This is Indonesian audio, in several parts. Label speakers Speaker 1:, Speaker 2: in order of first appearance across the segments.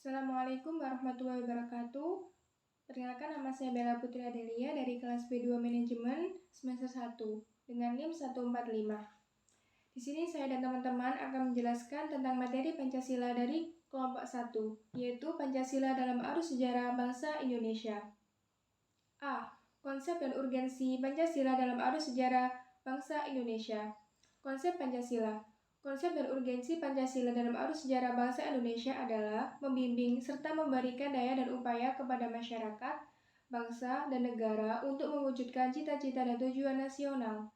Speaker 1: Assalamualaikum warahmatullahi wabarakatuh. Perkenalkan, nama saya Bella Putri Adelia dari kelas B2 Manajemen semester 1 dengan NIM 145. Di sini saya dan teman-teman akan menjelaskan tentang materi Pancasila dari kelompok 1, yaitu Pancasila dalam Arus Sejarah Bangsa Indonesia. A. Konsep dan urgensi Pancasila dalam arus sejarah bangsa Indonesia. Konsep Pancasila. Konsep dan urgensi Pancasila dalam arus sejarah bangsa Indonesia adalah membimbing serta memberikan daya dan upaya kepada masyarakat, bangsa, dan negara untuk mewujudkan cita-cita dan tujuan nasional.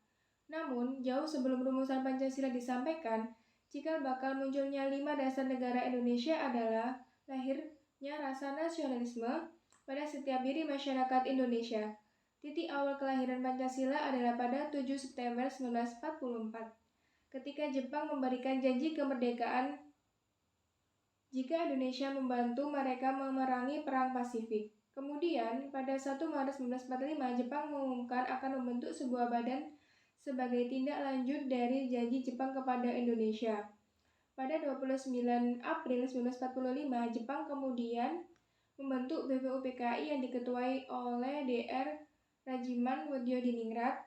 Speaker 1: Namun, jauh sebelum rumusan Pancasila disampaikan, cikal bakal munculnya 5 dasar negara Indonesia adalah lahirnya rasa nasionalisme pada setiap diri masyarakat Indonesia. Titik awal kelahiran Pancasila adalah pada 7 September 1944. Ketika Jepang memberikan janji kemerdekaan jika Indonesia membantu mereka memerangi Perang Pasifik. Kemudian, pada 1 Maret 1945, Jepang mengumumkan akan membentuk sebuah badan sebagai tindak lanjut dari janji Jepang kepada Indonesia. Pada 29 April 1945, Jepang kemudian membentuk BPUPKI yang diketuai oleh Dr. Rajiman Weddiodiningrat.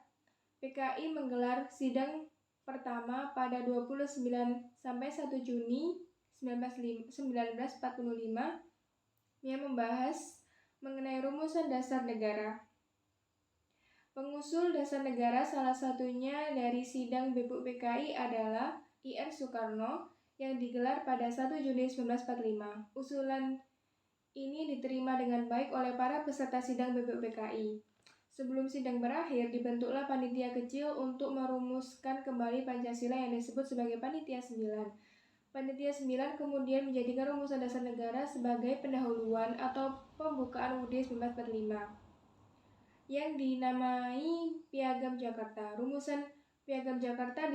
Speaker 1: PKI menggelar sidang pertama pada 29 sampai 1 Juni 1945 yang membahas mengenai rumusan dasar negara. Pengusul dasar negara salah satunya dari sidang BPUPKI adalah I.R. Soekarno yang digelar pada 1 Juni 1945. Usulan ini diterima dengan baik oleh para peserta sidang BPUPKI. Sebelum sidang berakhir, dibentuklah panitia kecil untuk merumuskan kembali Pancasila yang disebut sebagai Panitia 9. Panitia 9 kemudian menjadikan rumusan dasar negara sebagai pendahuluan atau pembukaan UUD 1945 yang dinamai Piagam Jakarta. Rumusan Piagam Jakarta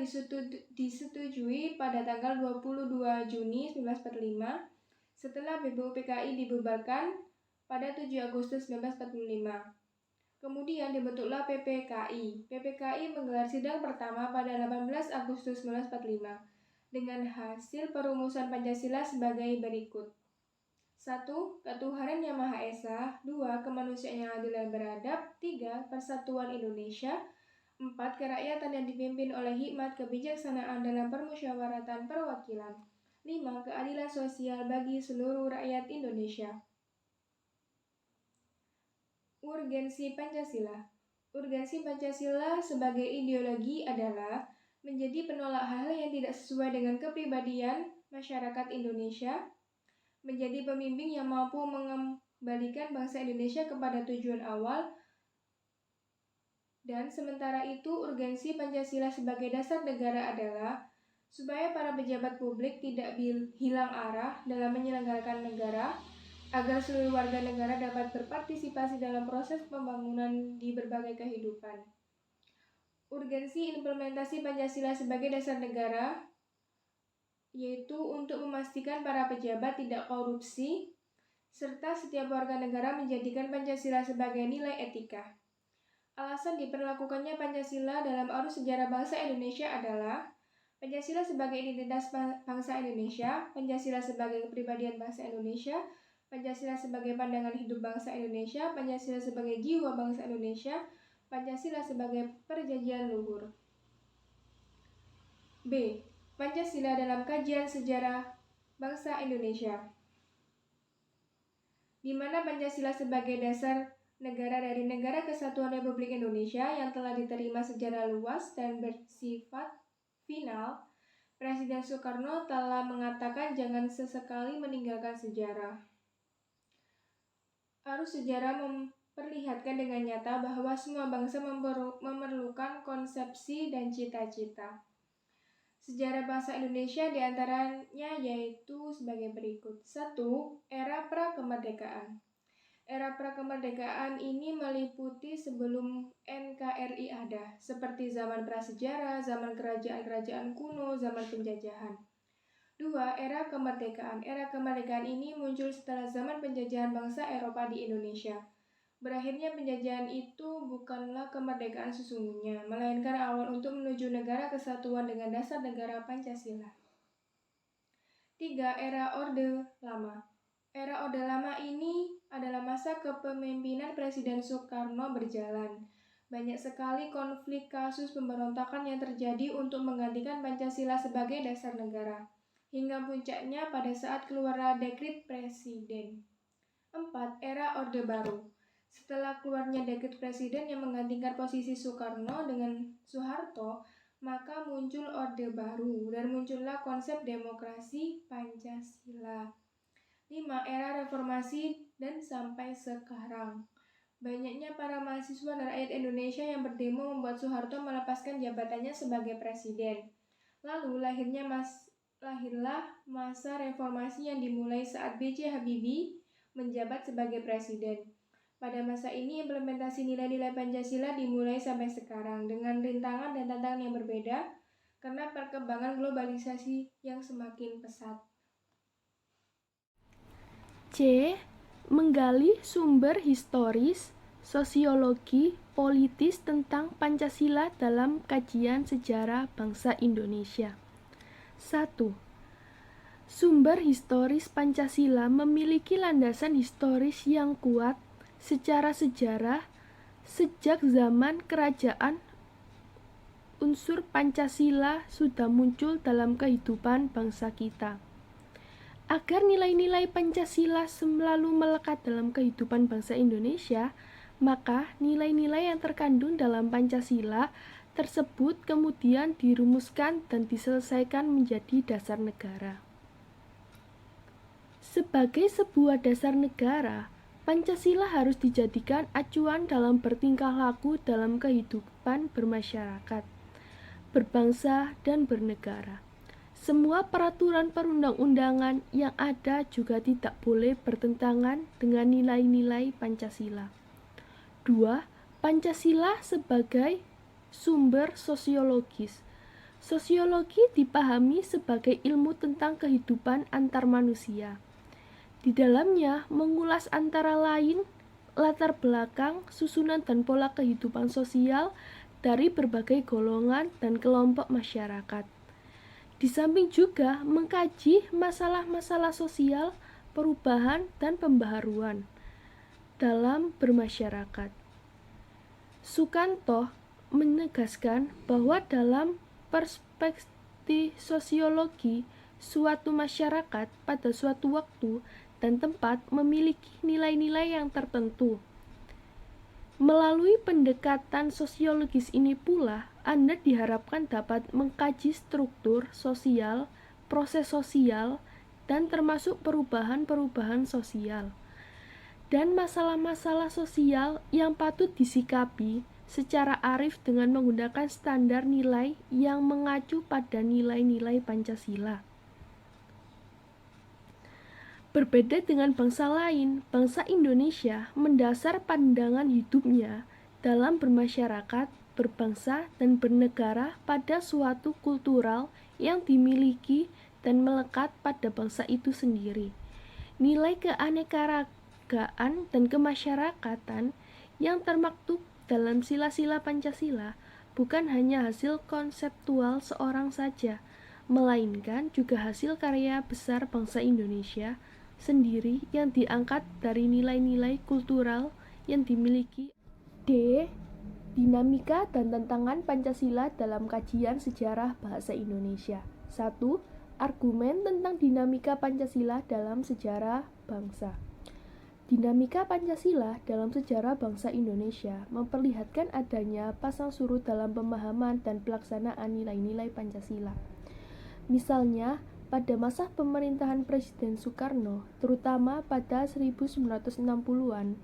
Speaker 1: disetujui pada tanggal 22 Juni 1945 setelah BPUPKI dibubarkan pada 7 Agustus 1945. Kemudian dibentuklah PPKI. PPKI menggelar sidang pertama pada 18 Agustus 1945 dengan hasil perumusan Pancasila sebagai berikut. 1. Ketuhanan Yang Maha Esa. 2. Kemanusiaan yang adil dan beradab. 3. Persatuan Indonesia. 4. Kerakyatan yang dipimpin oleh hikmat kebijaksanaan dalam permusyawaratan perwakilan. 5. Keadilan sosial bagi seluruh rakyat Indonesia. Urgensi Pancasila. Urgensi Pancasila sebagai ideologi adalah menjadi penolak hal yang tidak sesuai dengan kepribadian masyarakat Indonesia, menjadi pembimbing yang mampu mengembalikan bangsa Indonesia kepada tujuan awal, dan sementara itu urgensi Pancasila sebagai dasar negara adalah supaya para pejabat publik tidak hilang arah dalam menyelenggarakan negara, agar seluruh warga negara dapat berpartisipasi dalam proses pembangunan di berbagai kehidupan. Urgensi implementasi Pancasila sebagai dasar negara yaitu untuk memastikan para pejabat tidak korupsi, serta setiap warga negara menjadikan Pancasila sebagai nilai etika. Alasan diperlakukannya Pancasila dalam arus sejarah bangsa Indonesia adalah Pancasila sebagai identitas bangsa Indonesia, Pancasila sebagai kepribadian bangsa Indonesia, Pancasila sebagai pandangan hidup bangsa Indonesia, Pancasila sebagai jiwa bangsa Indonesia, Pancasila sebagai perjanjian luhur. B. Pancasila dalam kajian sejarah bangsa Indonesia, di mana Pancasila sebagai dasar negara dari Negara Kesatuan Republik Indonesia yang telah diterima secara luas dan bersifat final. Presiden Soekarno telah mengatakan jangan sesekali meninggalkan sejarah. Arus sejarah memperlihatkan dengan nyata bahwa semua bangsa memerlukan konsepsi dan cita-cita. Sejarah bangsa Indonesia diantaranya yaitu sebagai berikut. 1. Era prakemerdekaan. Era prakemerdekaan ini meliputi sebelum NKRI ada, seperti zaman prasejarah, zaman kerajaan-kerajaan kuno, zaman penjajahan. 2. Era kemerdekaan. Era kemerdekaan ini muncul setelah zaman penjajahan bangsa Eropa di Indonesia. Berakhirnya penjajahan itu bukanlah kemerdekaan sesungguhnya, melainkan awal untuk menuju negara kesatuan dengan dasar negara Pancasila. 3. Era Orde Lama. Era Orde Lama ini adalah masa kepemimpinan Presiden Soekarno berjalan. Banyak sekali konflik kasus pemberontakan yang terjadi untuk menggantikan Pancasila sebagai dasar negara. Hingga puncaknya pada saat keluarlah dekrit Presiden. 4. Era Orde Baru. Setelah keluarnya dekret Presiden yang menggantikan posisi Soekarno dengan Soeharto, maka muncul Orde Baru dan muncullah konsep demokrasi Pancasila. 5. Era Reformasi dan sampai sekarang. Banyaknya para mahasiswa dan rakyat Indonesia yang berdemo membuat Soeharto melepaskan jabatannya sebagai presiden. Lalu lahirlah masa reformasi yang dimulai saat B.J. Habibie menjabat sebagai presiden. Pada masa ini implementasi nilai-nilai Pancasila dimulai sampai sekarang dengan rintangan dan tantangan yang berbeda karena perkembangan globalisasi yang semakin pesat.
Speaker 2: C. Menggali sumber historis, sosiologi, politis tentang Pancasila dalam kajian sejarah bangsa Indonesia. 1. Sumber historis Pancasila memiliki landasan historis yang kuat secara sejarah sejak zaman kerajaan. Unsur Pancasila sudah muncul dalam kehidupan bangsa kita. Agar nilai-nilai Pancasila selalu melekat dalam kehidupan bangsa Indonesia, maka nilai-nilai yang terkandung dalam Pancasila tersebut kemudian dirumuskan dan diselesaikan menjadi dasar negara. Sebagai sebuah dasar negara, Pancasila harus dijadikan acuan dalam bertingkah laku dalam kehidupan bermasyarakat, berbangsa, dan bernegara. Semua peraturan perundang-undangan yang ada juga tidak boleh bertentangan dengan nilai-nilai Pancasila. 2. Pancasila sebagai sumber sosiologis. Sosiologi dipahami sebagai ilmu tentang kehidupan antar manusia. Di dalamnya mengulas antara lain latar belakang, susunan dan pola kehidupan sosial dari berbagai golongan dan kelompok masyarakat. Di samping juga mengkaji masalah-masalah sosial, perubahan, dan pembaharuan dalam bermasyarakat. Sukanto menegaskan bahwa dalam perspektif sosiologi, suatu masyarakat pada suatu waktu dan tempat memiliki nilai-nilai yang tertentu. Melalui pendekatan sosiologis ini pula, Anda diharapkan dapat mengkaji struktur sosial, proses sosial, dan termasuk perubahan-perubahan sosial, dan masalah-masalah sosial yang patut disikapi secara arif dengan menggunakan standar nilai yang mengacu pada nilai-nilai Pancasila. Berbeda dengan bangsa lain, bangsa Indonesia mendasar pandangan hidupnya dalam bermasyarakat, berbangsa, dan bernegara pada suatu kultural yang dimiliki dan melekat pada bangsa itu sendiri. Nilai keanekaragaman dan kemasyarakatan yang termaktub dalam sila-sila Pancasila bukan hanya hasil konseptual seorang saja, melainkan juga hasil karya besar bangsa Indonesia sendiri yang diangkat dari nilai-nilai kultural yang dimiliki. D. Dinamika dan tantangan Pancasila dalam kajian sejarah bahasa Indonesia. 1. Argumen tentang dinamika Pancasila dalam sejarah bangsa. Dinamika Pancasila dalam sejarah bangsa Indonesia memperlihatkan adanya pasang surut dalam pemahaman dan pelaksanaan nilai-nilai Pancasila. Misalnya, pada masa pemerintahan Presiden Soekarno, terutama pada 1960-an,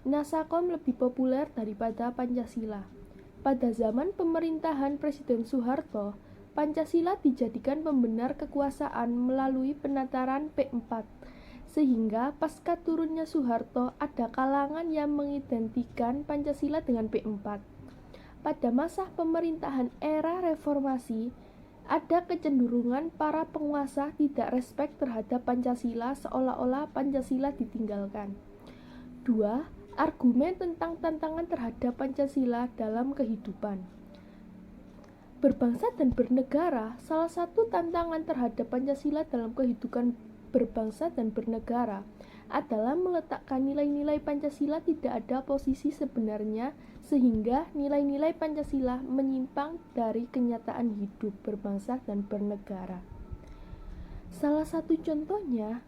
Speaker 2: Nasakom lebih populer daripada Pancasila. Pada zaman pemerintahan Presiden Soeharto, Pancasila dijadikan pembenar kekuasaan melalui penataran P4, sehingga pasca turunnya Soeharto ada kalangan yang mengidentikan Pancasila dengan P4. Pada masa pemerintahan era reformasi, ada kecenderungan para penguasa tidak respek terhadap Pancasila seolah-olah Pancasila ditinggalkan. 2. Argumen tentang tantangan terhadap Pancasila dalam kehidupan. Berbangsa dan bernegara, salah satu tantangan terhadap Pancasila dalam kehidupan berbangsa dan bernegara adalah meletakkan nilai-nilai Pancasila tidak ada posisi sebenarnya sehingga nilai-nilai Pancasila menyimpang dari kenyataan hidup berbangsa dan bernegara. Salah satu contohnya,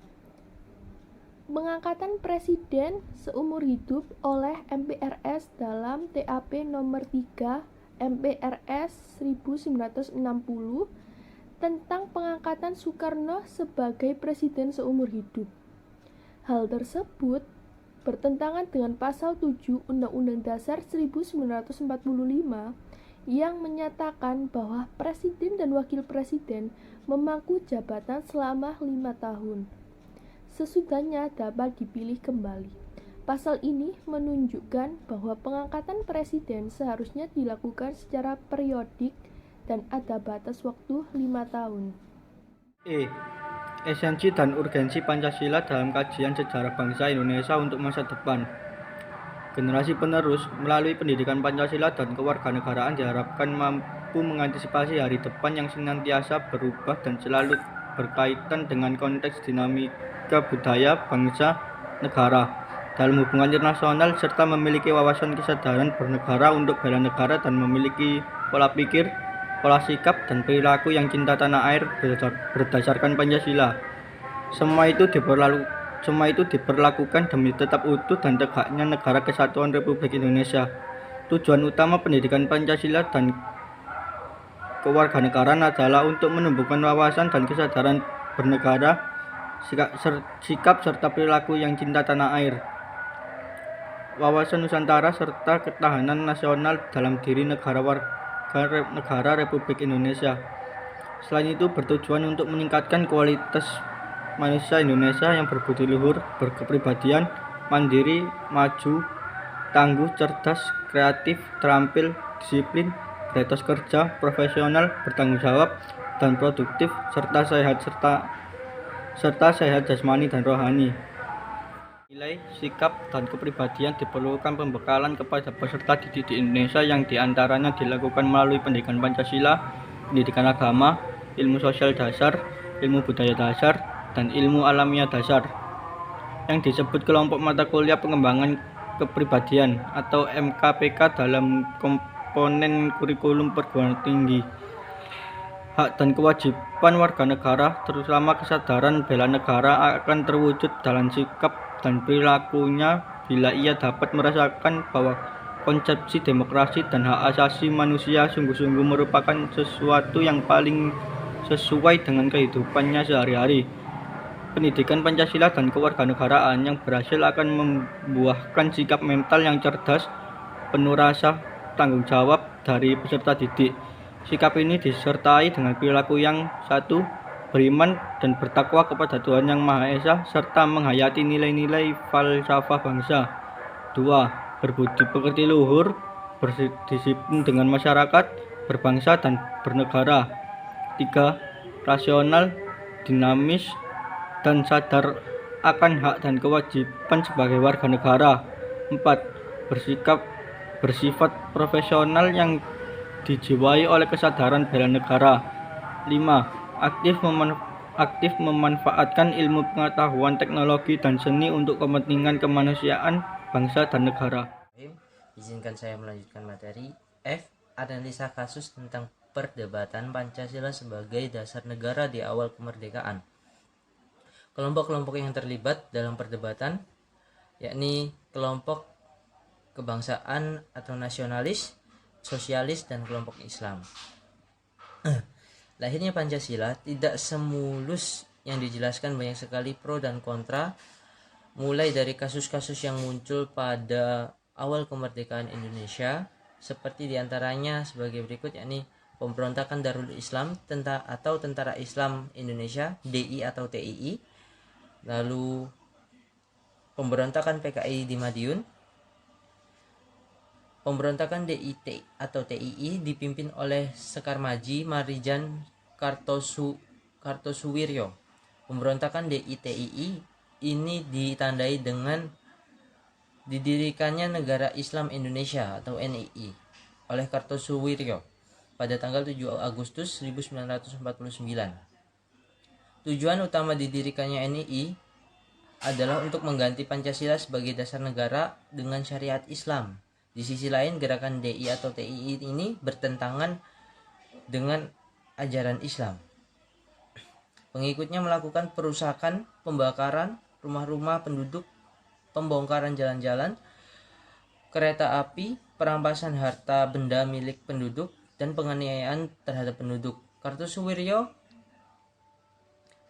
Speaker 2: pengangkatan presiden seumur hidup oleh MPRS dalam TAP nomor 3 MPRS 1960 tentang pengangkatan Soekarno sebagai presiden seumur hidup. Hal tersebut bertentangan dengan pasal 7 Undang-Undang Dasar 1945 yang menyatakan bahwa presiden dan wakil presiden memangku jabatan selama 5 tahun. Sesudahnya dapat dipilih kembali. Pasal ini menunjukkan bahwa pengangkatan presiden seharusnya dilakukan secara periodik dan ada batas waktu 5 tahun.
Speaker 3: Esensi dan urgensi Pancasila dalam kajian sejarah bangsa Indonesia untuk masa depan. Generasi penerus melalui pendidikan Pancasila dan kewarganegaraan diharapkan mampu mengantisipasi hari depan yang senantiasa berubah dan selalu berkaitan dengan konteks dinamika budaya, bangsa, negara dalam hubungan internasional serta memiliki wawasan kesadaran bernegara untuk bela negara dan memiliki pola pikir, pola sikap, dan perilaku yang cinta tanah air berdasarkan Pancasila. Semua itu diperlakukan demi tetap utuh dan tegaknya Negara Kesatuan Republik Indonesia. Tujuan utama pendidikan Pancasila dan kewarganegaraan adalah untuk menumbuhkan wawasan dan kesadaran bernegara, sikap serta perilaku yang cinta tanah air, wawasan Nusantara serta ketahanan nasional dalam diri negara Republik Indonesia. Selain itu bertujuan untuk meningkatkan kualitas manusia Indonesia yang berbudi luhur, berkepribadian, mandiri, maju, tangguh, cerdas, kreatif, terampil, disiplin, beretos kerja, profesional, bertanggung jawab, dan produktif, serta sehat jasmani dan rohani. Nilai, sikap, dan kepribadian diperlukan pembekalan kepada peserta didik di Indonesia yang diantaranya dilakukan melalui pendidikan Pancasila, pendidikan agama, ilmu sosial dasar, ilmu budaya dasar, dan ilmu alamiah dasar yang disebut kelompok mata kuliah pengembangan kepribadian atau MKPK dalam komponen kurikulum perguruan tinggi. Hak dan kewajiban warga negara, terutama kesadaran bela negara, akan terwujud dalam sikap dan perilakunya bila ia dapat merasakan bahwa konsepsi demokrasi dan hak asasi manusia sungguh-sungguh merupakan sesuatu yang paling sesuai dengan kehidupannya sehari-hari. Pendidikan Pancasila dan kewarganegaraan yang berhasil akan membuahkan sikap mental yang cerdas, penuh rasa tanggung jawab dari peserta didik. Sikap ini disertai dengan perilaku yang satu, beriman dan bertakwa kepada Tuhan Yang Maha Esa serta menghayati nilai-nilai falsafah bangsa. 2. Berbudi pekerti luhur, berdisiplin dengan masyarakat, berbangsa dan bernegara. 3. Rasional, dinamis, dan sadar akan hak dan kewajiban sebagai warga negara. 4. Bersifat profesional yang dijiwai oleh kesadaran bela negara. 5. Aktif memanfaatkan ilmu pengetahuan, teknologi, dan seni untuk kepentingan kemanusiaan, bangsa, dan negara.
Speaker 4: Izinkan saya melanjutkan materi F. Analisa kasus tentang perdebatan Pancasila sebagai dasar negara di awal kemerdekaan. Kelompok-kelompok yang terlibat dalam perdebatan yakni kelompok kebangsaan atau nasionalis, sosialis, dan kelompok Islam. Lahirnya Pancasila tidak semulus yang dijelaskan, banyak sekali pro dan kontra, mulai dari kasus-kasus yang muncul pada awal kemerdekaan Indonesia, seperti diantaranya sebagai berikut, yakni pemberontakan Darul Islam atau Tentara Islam Indonesia, DI atau TII, lalu pemberontakan PKI di Madiun, pemberontakan DIT atau TII dipimpin oleh Sekar Maji Marijan Kartosuwiryo. Pemberontakan DITII ini ditandai dengan didirikannya Negara Islam Indonesia atau NII oleh Kartosuwiryo pada tanggal 7 Agustus 1949. Tujuan utama didirikannya NII adalah untuk mengganti Pancasila sebagai dasar negara dengan syariat Islam. Di sisi lain, gerakan DI atau TII ini bertentangan dengan ajaran Islam. Pengikutnya melakukan perusakan, pembakaran rumah-rumah penduduk, pembongkaran jalan-jalan, kereta api, perampasan harta benda milik penduduk, dan penganiayaan terhadap penduduk. Kartosuwiryo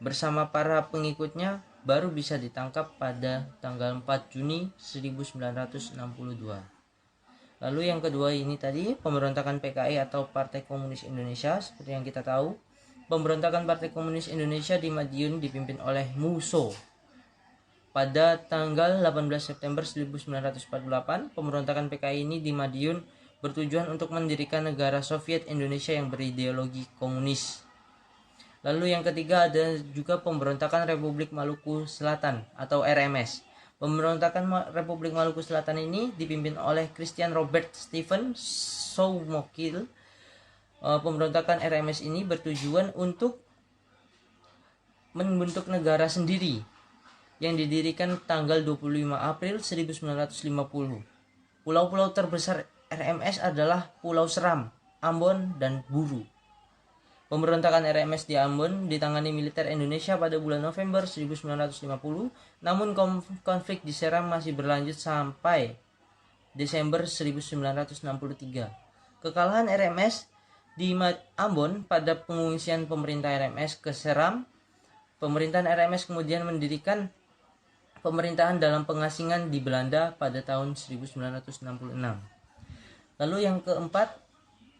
Speaker 4: bersama para pengikutnya baru bisa ditangkap pada tanggal 4 Juni 1962. Lalu yang kedua ini tadi, pemberontakan PKI atau Partai Komunis Indonesia. Seperti yang kita tahu, pemberontakan Partai Komunis Indonesia di Madiun dipimpin oleh Musso. Pada tanggal 18 September 1948, pemberontakan PKI ini di Madiun bertujuan untuk mendirikan negara Soviet Indonesia yang berideologi komunis. Lalu yang ketiga ada juga pemberontakan Republik Maluku Selatan atau RMS. Pemberontakan Republik Maluku Selatan ini dipimpin oleh Christian Robert Stephen Soumokil. Pemberontakan RMS ini bertujuan untuk membentuk negara sendiri yang didirikan tanggal 25 April 1950. Pulau-pulau terbesar RMS adalah Pulau Seram, Ambon, dan Buru. Pemberontakan RMS di Ambon ditangani militer Indonesia pada bulan November 1950, namun konflik di Seram masih berlanjut sampai Desember 1963. Kekalahan RMS di Ambon pada pengungsian pemerintah RMS ke Seram, pemerintahan RMS kemudian mendirikan pemerintahan dalam pengasingan di Belanda pada tahun 1966. Lalu yang keempat,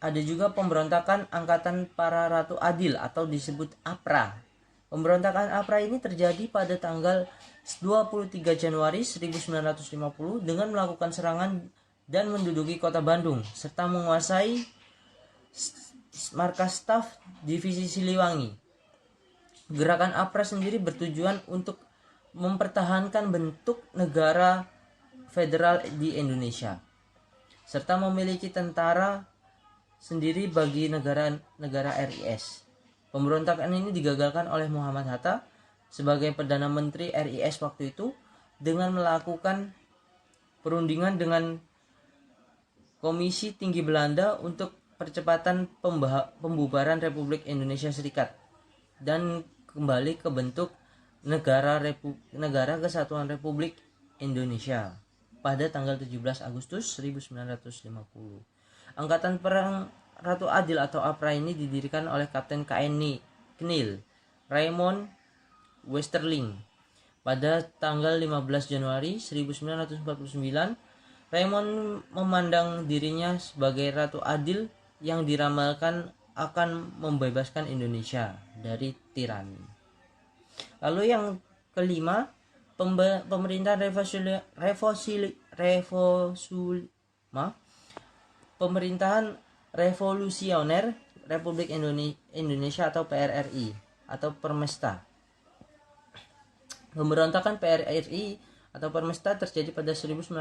Speaker 4: ada juga pemberontakan Angkatan Para Ratu Adil atau disebut APRA. Pemberontakan APRA ini terjadi pada tanggal 23 Januari 1950 dengan melakukan serangan dan menduduki kota Bandung serta menguasai markas staf divisi Siliwangi. Gerakan APRA sendiri bertujuan untuk mempertahankan bentuk negara federal di Indonesia serta memiliki tentara sendiri bagi negara-negara RIS. Pemberontakan ini digagalkan oleh Muhammad Hatta sebagai Perdana Menteri RIS waktu itu dengan melakukan perundingan dengan Komisi Tinggi Belanda untuk percepatan pembubaran Republik Indonesia Serikat dan kembali ke bentuk Negara Kesatuan Republik Indonesia pada tanggal 17 Agustus 1950. Angkatan Perang Ratu Adil atau APRA ini didirikan oleh Kapten KNI Knil Raymond Westerling. Pada tanggal 15 Januari 1949, Raymond memandang dirinya sebagai Ratu Adil yang diramalkan akan membebaskan Indonesia dari tirani. Lalu yang kelima, pemerintahan Pemerintahan Revolusioner Republik Indonesia atau PRRI atau Permesta. Pemberontakan PRRI atau Permesta terjadi pada 1957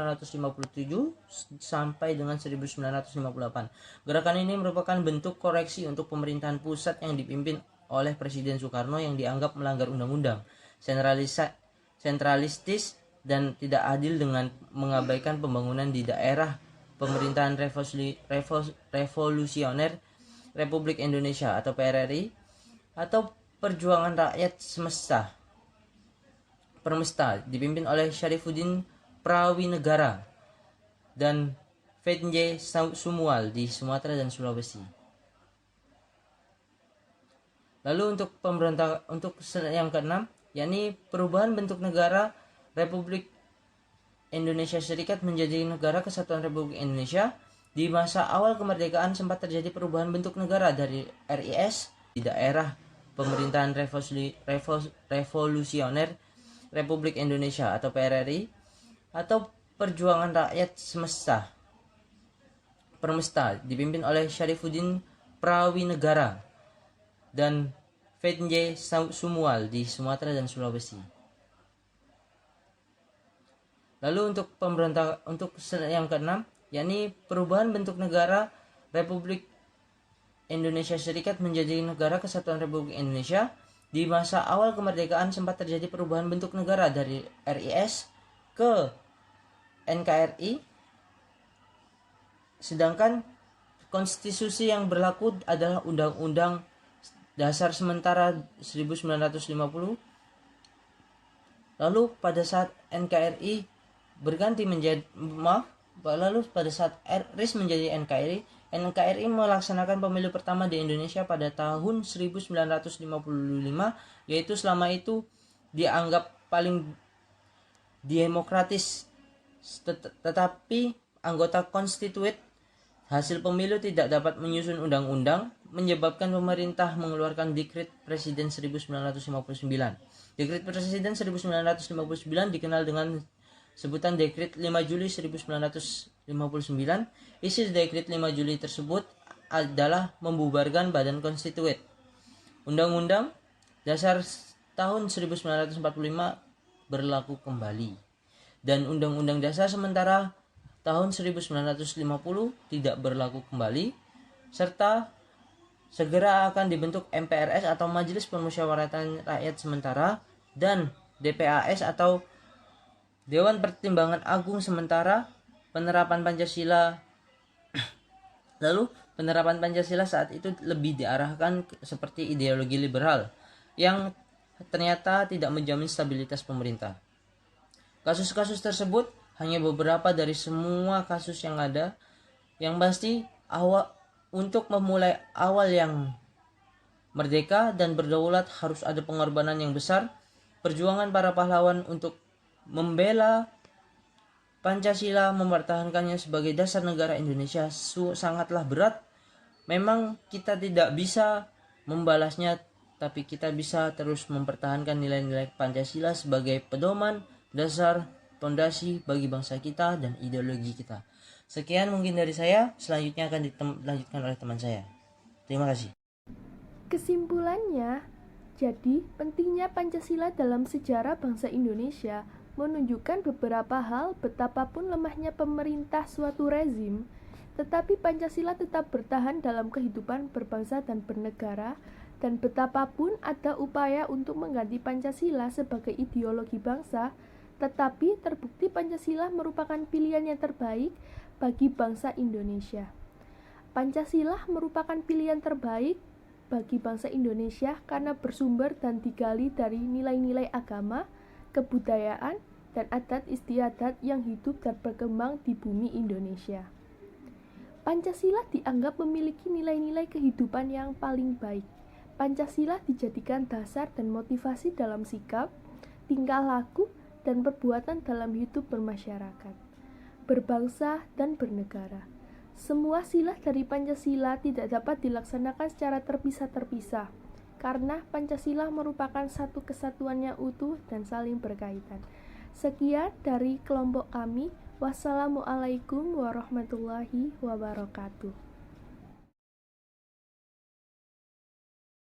Speaker 4: sampai dengan 1958. Gerakan ini merupakan bentuk koreksi untuk pemerintahan pusat yang dipimpin oleh Presiden Soekarno yang dianggap melanggar undang-undang, sentralistis dan tidak adil dengan mengabaikan pembangunan di daerah. Pemerintahan Revolusioner Republik Indonesia atau PRRI atau Perjuangan Rakyat Permesta dipimpin oleh Syarifuddin Prawinegara dan Fenje Sumual di Sumatera dan Sulawesi. Lalu untuk yang keenam, yakni perubahan bentuk negara Republik Indonesia Serikat menjadi Negara Kesatuan Republik Indonesia. Di masa awal kemerdekaan sempat terjadi perubahan bentuk negara dari RIS di daerah pemerintahan Revolusioner Republik Indonesia atau PRRI atau Perjuangan Rakyat Permesta dipimpin oleh Syarifuddin Prawinegara dan Fenje Sumual di Sumatera dan Sulawesi. Lalu untuk yang keenam, yakni perubahan bentuk negara Republik Indonesia Serikat menjadi Negara Kesatuan Republik Indonesia. Di masa awal kemerdekaan sempat terjadi perubahan bentuk negara dari RIS ke NKRI, sedangkan konstitusi yang berlaku adalah Undang-Undang Dasar Sementara 1950. Lalu pada saat NKRI berganti menjadi pada saat RIS menjadi NKRI melaksanakan pemilu pertama di Indonesia pada tahun 1955, yaitu selama itu dianggap paling demokratis. Tetapi anggota konstituen hasil pemilu tidak dapat menyusun undang-undang, menyebabkan pemerintah mengeluarkan Dekret Presiden 1959. Dekret Presiden 1959 dikenal dengan sebutan Dekret 5 Juli 1959. Isi Dekret 5 Juli tersebut adalah membubarkan Badan Konstituen. Undang-Undang Dasar tahun 1945 berlaku kembali. Dan Undang-Undang Dasar Sementara tahun 1950 tidak berlaku kembali, serta segera akan dibentuk MPRS atau Majelis Permusyawaratan Rakyat Sementara dan DPAS atau Dewan Pertimbangan Agung Sementara. Penerapan Pancasila lalu penerapan Pancasila saat itu lebih diarahkan seperti ideologi liberal yang ternyata tidak menjamin stabilitas pemerintah. Kasus-kasus tersebut hanya beberapa dari semua kasus yang ada. Yang pasti untuk memulai awal yang merdeka dan berdaulat harus ada pengorbanan yang besar. Perjuangan para pahlawan untuk membela Pancasila, mempertahankannya sebagai dasar negara Indonesia sangatlah berat. Memang kita tidak bisa membalasnya, tapi kita bisa terus mempertahankan nilai-nilai Pancasila sebagai pedoman, dasar, fondasi bagi bangsa kita dan ideologi kita. Sekian mungkin dari saya, selanjutnya akan dilanjutkan oleh teman saya. Terima kasih.
Speaker 2: Kesimpulannya, jadi pentingnya Pancasila dalam sejarah bangsa Indonesia menunjukkan beberapa hal betapapun lemahnya pemerintah suatu rezim, tetapi Pancasila tetap bertahan dalam kehidupan berbangsa dan bernegara, dan betapapun ada upaya untuk mengganti Pancasila sebagai ideologi bangsa, tetapi terbukti Pancasila merupakan pilihan yang terbaik bagi bangsa Indonesia. Pancasila merupakan pilihan terbaik bagi bangsa Indonesia karena bersumber dan digali dari nilai-nilai agama, kebudayaan, dan adat istiadat yang hidup dan berkembang di bumi Indonesia. Pancasila dianggap memiliki nilai-nilai kehidupan yang paling baik. Pancasila dijadikan dasar dan motivasi dalam sikap, tingkah laku, dan perbuatan dalam hidup bermasyarakat, berbangsa, dan bernegara. Semua sila dari Pancasila tidak dapat dilaksanakan secara terpisah-terpisah, karena Pancasila merupakan satu kesatuan yang utuh dan saling berkaitan. Sekian dari kelompok kami. Wassalamualaikum warahmatullahi wabarakatuh.